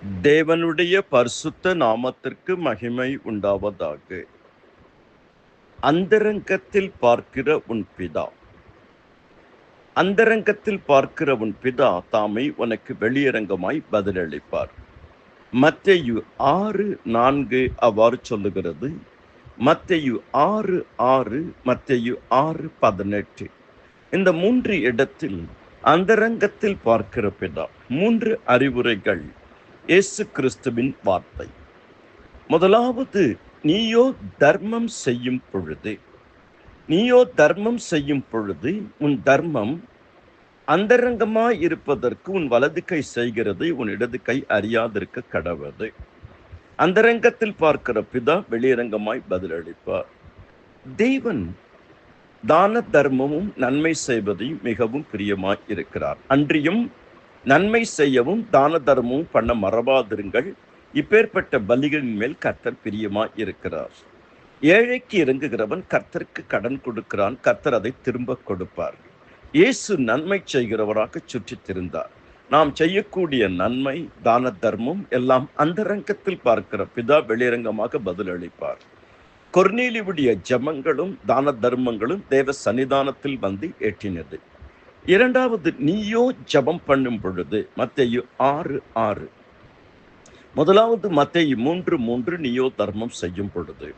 தேவனுடைய பரிசுத்த நாமத்திற்கு மகிமை உண்டாவதாக. அந்தரங்கத்தில் பார்க்கிற உன் பிதா, அந்தரங்கத்தில் பார்க்கிற உன் பிதா தாமே உனக்கு வெளியரங்கமாய் பதிலளிப்பார். மத்தேயு 6:4 அவ்வாறு சொல்லுகிறது. மத்தேயு 6:6, மத்தேயு 6:18. இந்த 3 இடத்தில் அந்தரங்கத்தில் பார்க்கிற பிதா 3 அறிவுரைகள் இயேசு கிறிஸ்துவின் வார்த்தை. முதலாவது, நீயோ தர்மம் செய்யும் பொழுது, உன் தர்மம் அந்தரங்கமாய் இருப்பதற்கு உன் வலது கை செய்கிறது, உன் இடது கை அறியாதிருக்க கடவது. அந்தரங்கத்தில் பார்க்கிற பிதா வெளியரங்கமாய் பதிலளிப்பார். தேவன் தான தர்மமும் நன்மை செய்வதையும் மிகவும் பிரியமாய் இருக்கிறார். அன்றியும் நன்மை செய்யவும் தான தர்மமும் பண்ண மறவாதிருங்கள். இப்பேற்பட்ட பலிகளின் மேல் கர்த்தர் பிரியமாய் இருக்கிறார். ஏழைக்கு இறங்குகிறவன் கர்த்தருக்கு கடன் கொடுக்கிறான், கர்த்தர் அதை திரும்ப கொடுப்பார். இயேசு நன்மை செய்கிறவராக சுற்றித் திரிந்தார். நாம் செய்யக்கூடிய நன்மை, தான தர்மம் எல்லாம் அந்தரங்கத்தில் பார்க்கிற பிதா வெளியரங்கமாக பதிலளிப்பார். கொர்நேலியுடைய ஜெபங்களும் தான தர்மங்களும் தேவ சன்னிதானத்தில் வந்து எட்டினது. இரண்டாவது, நீயோ ஜெபம் பண்ணும் பொழுது, மத்தேயு 6:6. முதலாவது மத்தேயு 3:3, நீயோ தர்மம் செய்யும் பொழுது.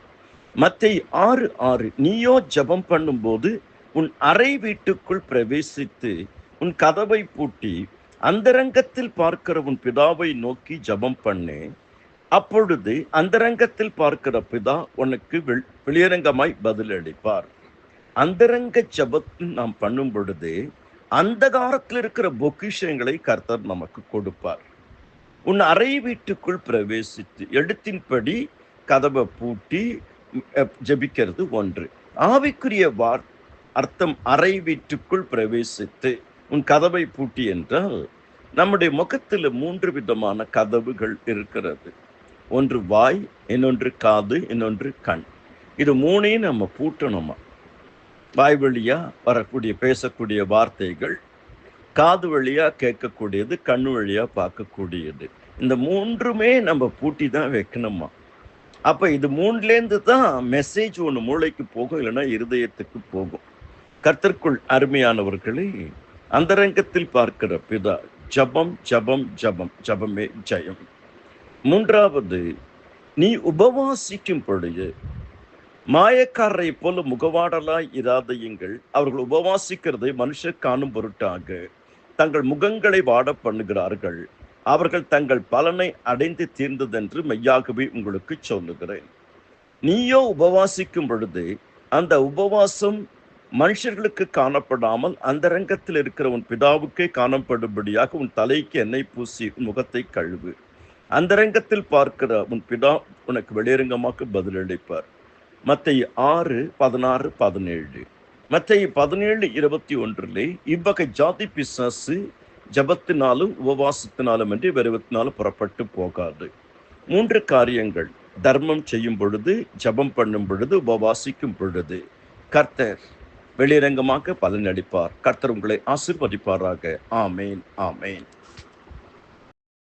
மத்தேயு 6:6, நீயோ ஜெபம் பண்ணும்போது உன் அறை வீட்டுக்குள் பிரவேசித்து உன் கதவை பூட்டி அந்தரங்கத்தில் பார்க்கிற உன் பிதாவை நோக்கி ஜெபம் பண்ணு. அப்பொழுது அந்தரங்கத்தில் பார்க்கிற பிதா உனக்கு வெளியரங்கமாய் பதிலளிப்பார். அந்தரங்க ஜெபத்தில் நாம் பண்ணும் பொழுது அந்தகாரத்தில் இருக்கிற பொக்கிஷங்களை கர்த்தர் நமக்கு கொடுப்பார். உன் அறை வீட்டுக்குள் பிரவேசித்து எழுத்தின்படி கதவை பூட்டி ஜெபிக்கிறது ஒன்று. ஆவிக்குரிய அர்த்தம் அறை வீட்டுக்குள் பிரவேசித்து உன் கதவை பூட்டி என்றால், நம்முடைய முகத்தில் 3 விதமான கதவுகள் இருக்கிறது. ஒன்று வாய், இன்னொன்று காது, இன்னொன்று கண். இது 3ஐயும் நம்ம பூட்டணுமா. வாய் வழியா வரக்கூடிய பேசக்கூடிய வார்த்தைகள், காது வழியா கேட்கக்கூடியது, கண்ணு வழியா பார்க்கக்கூடியது. இந்த 3மே நம்ம பூட்டி தான் வைக்கணுமா. அப்ப இது 3லேருந்து தான் மெசேஜ் ஒன்று மூளைக்கு போகும், இல்லைன்னா இருதயத்துக்கு போகும். கர்த்தருக்குள் அருமையானவர்களே, அந்தரங்கத்தில் பார்க்கிற பிதா, ஜபம் ஜபம் ஜபம், ஜபமே ஜெயம். மூன்றாவது, நீ உபவாசிக்கும் பொழுது மாயக்காரரை போல முகவாடலாய் இராதையுங்கள். அவர்கள் உபவாசிக்கிறதை மனுஷர் காணும் பொருட்டாக தங்கள் முகங்களை வாட பண்ணுகிறார்கள். அவர்கள் தங்கள் பலனை அடைந்து தீர்ந்ததென்று மெய்யாகவே உங்களுக்கு சொல்லுகிறேன். நீயோ உபவாசிக்கும் பொழுது அந்த உபவாசம் மனுஷர்களுக்கு காணப்படாமல் அந்தரங்கத்தில் இருக்கிற உன் பிதாவுக்கே காணப்படும்படியாக உன் தலைக்கு எண்ணெய் பூசி முகத்தை கழுவு. அந்தரங்கத்தில் பார்க்கிற உன் பிதா உனக்கு வெளியரங்கமாக பதிலளிப்பார். மத்தேயு 6:16-17. மத்தேயு 17:21, இவ்வகை ஜாதி பிசாசு ஜபத்தினாலும் உபவாசத்தினாலும் என்று வெறுவத்தினாலும் புறப்பட்டு போகாது. 3 காரியங்கள்: தர்மம் செய்யும் பொழுது, ஜபம் பண்ணும் பொழுது, உபவாசிக்கும் பொழுது கர்த்தர் வெளியரங்கமாக பலனளிப்பார். கர்த்தர் உங்களை ஆசீர்வதிப்பாராக. ஆமேன், ஆமேன்.